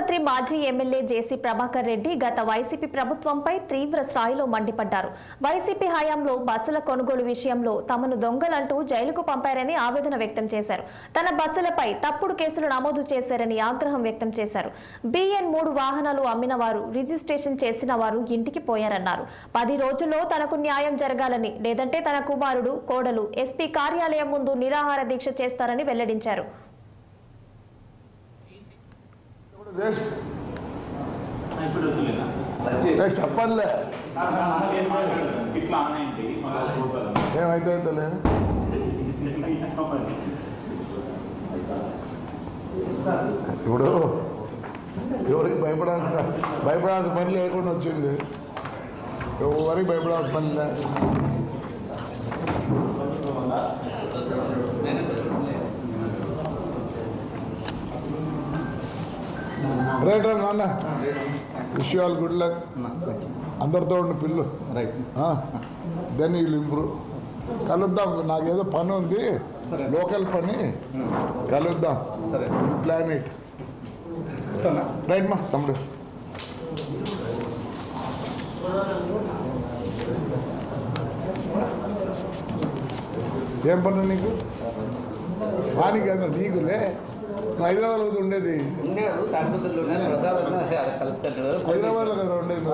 ఆసుపత్రి మాజీ ఎమ్మెల్యే జేసీ ప్రభాకర్ రెడ్డి గత వైసీపీ ప్రభుత్వంపై తీవ్ర స్థాయిలో మండిపడ్డారు. వైసీపీ హయాంలో బస్సుల కొనుగోలు విషయంలో తమను దొంగలంటూ జైలుకు పంపారని ఆవేదన వ్యక్తం చేశారు. తన బస్సులపై తప్పుడు కేసులు నమోదు చేశారని ఆగ్రహం వ్యక్తం చేశారు. BN3 వాహనాలు అమ్మిన వారు, రిజిస్ట్రేషన్ చేసిన వారు ఇంటికి పోయారన్నారు. 10 రోజుల్లో తనకు న్యాయం జరగాలని, లేదంటే తన కుమారుడు, కోడలు SP కార్యాలయం ముందు నిరాహార దీక్ష చేస్తారని వెల్లడించారు. చెప్పలే ఏమైతే ఇప్పుడు ఎవరికి భయపడాల్సిన పని లేకుండా వచ్చింది. ఎవరికి భయపడాల్సిన పని లే. రైట్ రా నాన్న, wish you all good luck. అందరితో ఉండి పిల్లు దెన్ యూ విల్ ఇంప్రూవ్. కలుద్దాం, నాకేదో పని ఉంది, లోకల్ పని, కలుద్దాం. Plan it. రైట్ మా తమ్ముడు. ఏం పని నీకు? వానికి కదా నీకులే. హైదరాబాద్ ఉండేది, హైదరాబాద్ లో కదా ఉండేది.